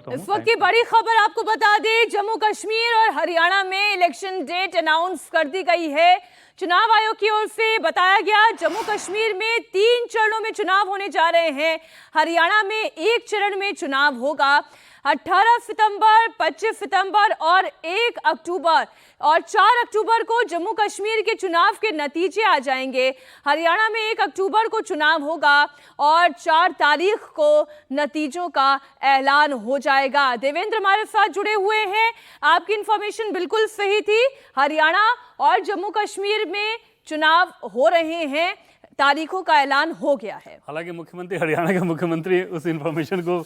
करता हूँ। इस वक्त की बड़ी खबर आपको बता दें, जम्मू कश्मीर और हरियाणा में इलेक्शन डेट अनाउंस कर दी गई है। चुनाव आयोग की ओर से बताया गया, जम्मू कश्मीर में 3 चरणों में चुनाव होने जा रहे हैं। हरियाणा में 1 चरण में चुनाव होगा। 18 सितंबर, 25 सितंबर और 1 अक्टूबर और 4 अक्टूबर को जम्मू कश्मीर के चुनाव के नतीजे आ जाएंगे। हरियाणा में 1 अक्टूबर को चुनाव होगा और 4 तारीख को नतीजों का ऐलान हो जाएगा। देवेंद्र हमारे साथ जुड़े हुए हैं। आपकी इंफॉर्मेशन बिल्कुल सही थी, हरियाणा और जम्मू कश्मीर में चुनाव हो रहे हैं, तारीखों का ऐलान हो गया है। हालांकि मुख्यमंत्री, हरियाणा के मुख्यमंत्री उस इंफॉर्मेशन को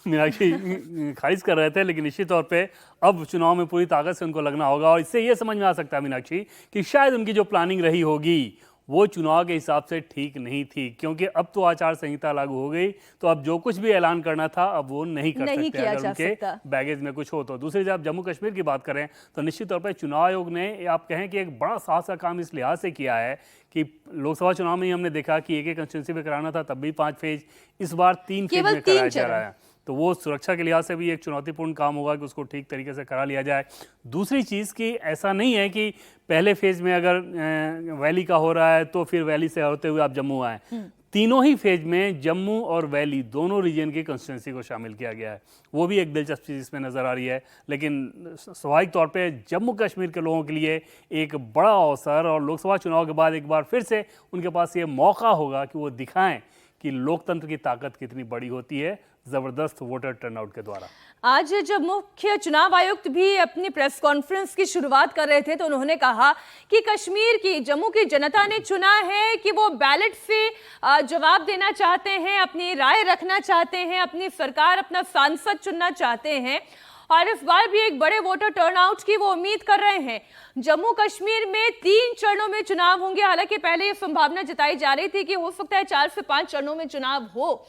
मीनाक्षी खारिज कर रहे थे, लेकिन निश्चित तौर पे अब चुनाव में पूरी ताकत से उनको लगना होगा। और इससे ये समझ में आ सकता है मीनाक्षी कि शायद उनकी जो प्लानिंग रही होगी वो चुनाव के हिसाब से ठीक नहीं थी, क्योंकि अब तो आचार संहिता लागू हो गई, तो अब जो कुछ भी ऐलान करना था अब वो नहीं कर सकते अगर उनके बैगेज में कुछ हो तो। दूसरी जब जम्मू कश्मीर की बात करें तो निश्चित तौर पर चुनाव आयोग ने, आप कहें कि एक बड़ा साहस का काम इस लिहाज से किया है कि लोकसभा चुनाव में ही हमने देखा कि एक कंस्टिट्यूंसी में कराना था तब भी 5 फेज, इस बार 3 फेज में कराया जा रहा है। तो वो सुरक्षा के लिहाज से भी एक चुनौतीपूर्ण काम होगा कि उसको ठीक तरीके से करा लिया जाए। दूसरी चीज़ कि ऐसा नहीं है कि पहले फेज में अगर वैली का हो रहा है तो फिर वैली से होते हुए आप जम्मू आए। तीनों ही फेज में जम्मू और वैली दोनों रीजन की कंस्टिट्यूंसी को शामिल किया गया है। वो भी एक दिलचस्प चीज़ इसमें नज़र आ रही है। लेकिन स्वाभाविक तौर पे जम्मू कश्मीर के लोगों के लिए एक बड़ा अवसर, और लोकसभा चुनाव के बाद एक बार फिर से उनके पास ये मौका होगा कि वो दिखाएं कि लोकतंत्र की ताकत कितनी बड़ी होती है जबरदस्त वोटर टर्नआउट के द्वारा। आज जब मुख्य चुनाव आयुक्त भी अपनी प्रेस कॉन्फ्रेंस की शुरुआत कर रहे थे तो उन्होंने कहा कि कश्मीर की, जम्मू की जनता ने चुना है कि वो बैलेट से जवाब देना चाहते हैं, अपनी राय रखना चाहते हैं, अपनी सरकार, अपना सांसद चुनना चाहते हैं, और इस बार भी एक बड़े वोटर टर्नआउट की वो उम्मीद कर रहे हैं। जम्मू कश्मीर में 3 चरणों में चुनाव होंगे। हालांकि पहले ये संभावना जताई जा रही थी कि हो सकता है 4 से 5 चरणों में चुनाव हो,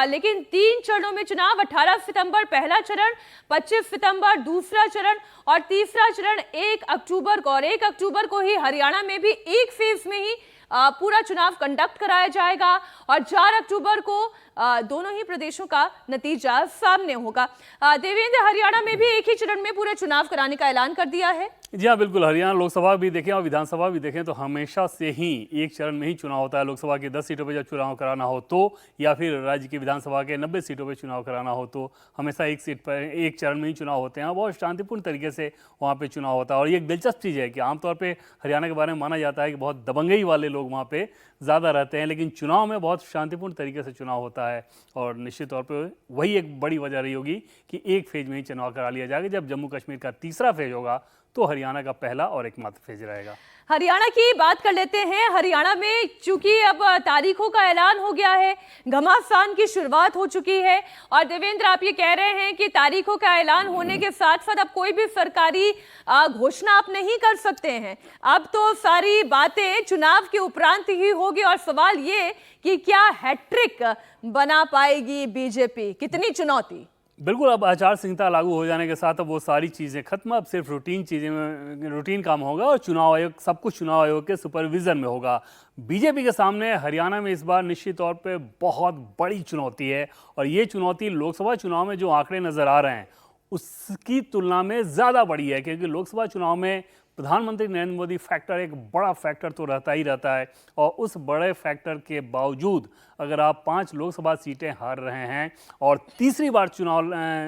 लेकिन 3 चरणों में चुनाव। 18 सितंबर पहला चरण, 25 सितंबर दूसरा चरण और तीसरा चरण 1 अक्टूबर को। और 1 अक्टूबर को ही हरियाणा में भी एक फेज में ही पूरा चुनाव कंडक्ट कराया जाएगा और 4 अक्टूबर को दोनों ही प्रदेशों का नतीजा सामने होगा। देवेंद्र, हरियाणा में भी एक ही चरण में पूरे चुनाव कराने का ऐलान कर दिया है। जी हाँ, बिल्कुल। हरियाणा लोकसभा भी देखें और विधानसभा भी देखें तो हमेशा से ही एक चरण में ही चुनाव होता है। लोकसभा की 10 सीटों पर जब चुनाव कराना हो तो, या फिर राज्य की विधानसभा के 90 सीटों पर चुनाव कराना हो तो हमेशा एक सीट पर एक चरण में ही चुनाव होते हैं। बहुत शांतिपूर्ण तरीके से वहाँ पर चुनाव होता है। और ये एक दिलचस्प चीज़ है कि आमतौर पर हरियाणा के बारे में माना जाता है कि बहुत दबंगई वाले लोग वहाँ पर ज़्यादा रहते हैं, लेकिन चुनाव में बहुत शांतिपूर्ण तरीके से चुनाव होता है। और निश्चित तौर पे वही एक बड़ी वजह रही होगी कि एक फेज में ही चुनाव करा लिया जाएगा। जब जम्मू कश्मीर का तीसरा फेज होगा तो हरियाणा का पहला और एकमात्र फेज रहेगा। हरियाणा की बात कर लेते हैं। हरियाणा में चूंकि अब तारीखों का ऐलान हो गया है, घमासान की शुरुआत हो चुकी है, और देवेंद्र आप ये कह रहे हैं कि तारीखों का ऐलान होने के साथ साथ अब कोई भी सरकारी घोषणा आप नहीं कर सकते हैं। अब तो सारी बातें चुनाव के उपरांत ही होगी, और सवाल ये कि क्या हैट्रिक बना पाएगी बीजेपी? कितनी चुनौती? बिल्कुल, अब आचार संहिता लागू हो जाने के साथ अब वो सारी चीज़ें खत्म, अब सिर्फ रूटीन चीज़ें में रूटीन काम होगा और चुनाव आयोग, सब कुछ चुनाव आयोग के सुपरविजन में होगा। बीजेपी के सामने हरियाणा में इस बार निश्चित तौर पे बहुत बड़ी चुनौती है, और ये चुनौती लोकसभा चुनाव में जो आंकड़े नज़र आ रहे हैं उसकी तुलना में ज़्यादा बड़ी है, क्योंकि लोकसभा चुनाव में प्रधानमंत्री नरेंद्र मोदी फैक्टर एक बड़ा फैक्टर तो रहता ही रहता है, और उस बड़े फैक्टर के बावजूद अगर आप 5 लोकसभा सीटें हार रहे हैं और तीसरी बार चुनाव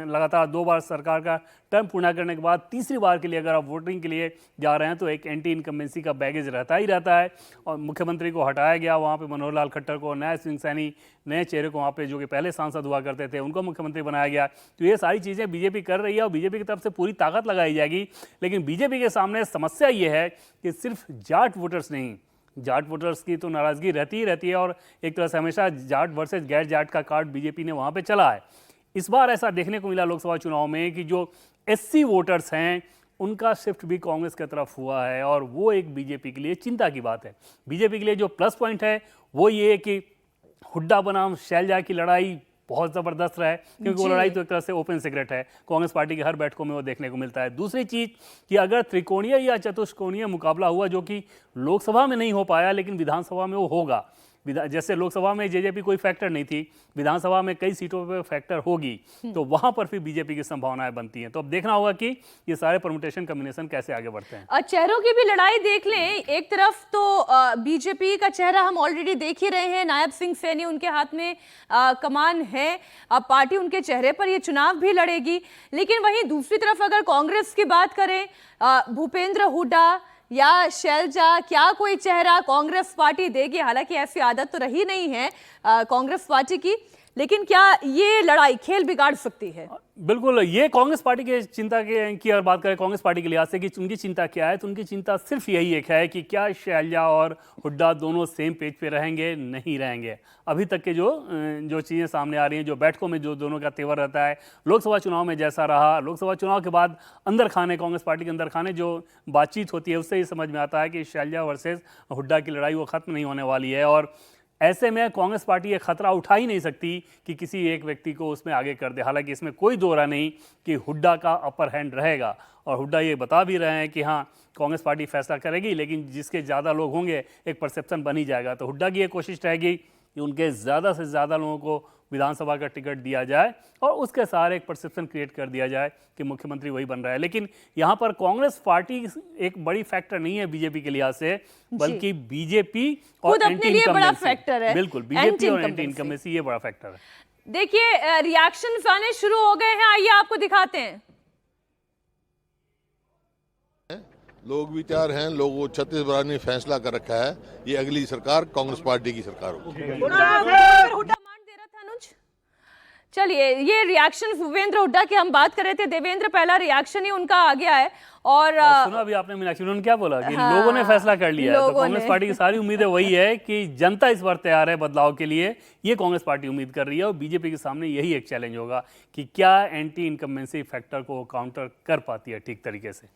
लगातार 2 बार सरकार का टर्म पूर्ण करने के बाद तीसरी बार के लिए अगर आप वोटिंग के लिए जा रहे हैं तो एक एंटी इनकम्बेंसी का बैगेज रहता ही रहता है। और मुख्यमंत्री को हटाया गया, वहाँ पे मनोहर लाल खट्टर को, नए सिंह सैनी, नए चेहरे को वहाँ पे जो कि पहले सांसद हुआ करते थे उनको मुख्यमंत्री बनाया गया। तो ये सारी चीज़ें बीजेपी कर रही है और बीजेपी की तरफ से पूरी ताकत लगाई जाएगी। लेकिन बीजेपी के सामने समस्या ये है कि सिर्फ जाट वोटर्स नहीं, जाट वोटर्स की तो नाराज़गी रहती ही रहती है, और एक तरह से हमेशा जाट वर्सेस गैर जाट का कार्ड बीजेपी ने वहाँ पे चला है। इस बार ऐसा देखने को मिला लोकसभा चुनाव में कि जो एससी वोटर्स हैं उनका शिफ्ट भी कांग्रेस की तरफ हुआ है, और वो एक बीजेपी के लिए चिंता की बात है। बीजेपी के लिए जो प्लस पॉइंट है वो ये है कि हुड्डा बनाम शैलजा की लड़ाई बहुत ज़बरदस्त रहा है, क्योंकि वो लड़ाई तो एक तरह से ओपन सीक्रेट है, कांग्रेस पार्टी की हर बैठकों में वो देखने को मिलता है। दूसरी चीज़ कि अगर त्रिकोणीय या चतुष्कोणीय मुकाबला हुआ, जो कि लोकसभा में नहीं हो पाया लेकिन विधानसभा में वो होगा, जैसे लोकसभा में जेजेपी कोई फैक्टर नहीं थी, विधानसभा में कई सीटों पर फैक्टर होगी, तो वहां पर फिर बीजेपी की संभावनाएं बनती हैं। तो अब देखना होगा कि ये सारे परमुटेशन कॉम्बिनेशन कैसे आगे बढ़ते हैं। चेहरों की भी लड़ाई देख लें, एक तरफ तो बीजेपी का चेहरा हम ऑलरेडी देख ही रहे हैं, नायब सिंह सैनी उनके हाथ में कमान है, अब पार्टी उनके चेहरे पर ये चुनाव भी लड़ेगी। लेकिन वहीं दूसरी तरफ अगर कांग्रेस की बात करें, भूपेंद्र हुड्डा या शैलजा, क्या कोई चेहरा कांग्रेस पार्टी देगी? हालांकि ऐसी आदत तो रही नहीं है कांग्रेस पार्टी की, लेकिन क्या ये लड़ाई खेल बिगाड़ सकती है? बिल्कुल, ये कांग्रेस पार्टी के चिंता की अगर बात करें कांग्रेस पार्टी के लिहाज से कि उनकी चिंता क्या है, तो उनकी चिंता सिर्फ यही एक है कि क्या शैलजा और हुड्डा दोनों सेम पेज पे रहेंगे, नहीं रहेंगे। अभी तक के जो चीज़ें सामने आ रही हैं, जो बैठकों में जो दोनों का तेवर रहता है, लोकसभा चुनाव में जैसा रहा, लोकसभा चुनाव के बाद अंदर खाने, कांग्रेस पार्टी के अंदर खाने जो बातचीत होती है, उससे ही समझ में आता है कि शैलजा वर्सेस हुड्डा की लड़ाई वो खत्म नहीं होने वाली है। और ऐसे में कांग्रेस पार्टी ये खतरा उठा ही नहीं सकती कि किसी एक व्यक्ति को उसमें आगे कर दे। हालांकि इसमें कोई दो राय नहीं कि हुड्डा का अपर हैंड रहेगा, और हुड्डा ये बता भी रहे हैं कि हाँ, कांग्रेस पार्टी फैसला करेगी, लेकिन जिसके ज़्यादा लोग होंगे एक परसेप्शन बन ही जाएगा। तो हुड्डा की ये कोशिश रहेगी कि उनके ज़्यादा से ज़्यादा लोगों को विधानसभा का टिकट दिया जाए और उसके सारे एक परसेप्शन क्रिएट कर दिया जाए कि मुख्यमंत्री वही बन रहा है। लेकिन यहाँ पर कांग्रेस पार्टी एक बड़ी फैक्टर नहीं है बीजेपी के लिहाज से, बल्कि बीजेपी और एंटी इनकम्बेंसी। बिल्कुल, बीजेपी और एंटी इनकम्बेंसी ये बड़ा फैक्टर है। देखिए, रिएक्शंस आने शुरू हो गए हैं, आइए आपको दिखाते हैं। लोग भी तैयार हैं, लोगों छत्तीसगढ़ ने फैसला कर रखा है, ये अगली सरकार कांग्रेस पार्टी की सरकार होगी। चलिए, ये रिएक्शन भूपेंद्र हुड्डा की हम बात कर रहे थे, देवेंद्र पहला रिएक्शन ही उनका आ गया है। और सुना भी आपने मीनाक्षी, उन्होंने क्या बोला कि लोगों ने फैसला कर लिया है। तो कांग्रेस पार्टी की सारी उम्मीदें वही है कि जनता इस बार तैयार है बदलाव के लिए, ये कांग्रेस पार्टी उम्मीद कर रही है। और बीजेपी के सामने यही एक चैलेंज होगा कि क्या एंटी इनकम्बेंसी फैक्टर को काउंटर कर पाती है ठीक तरीके से।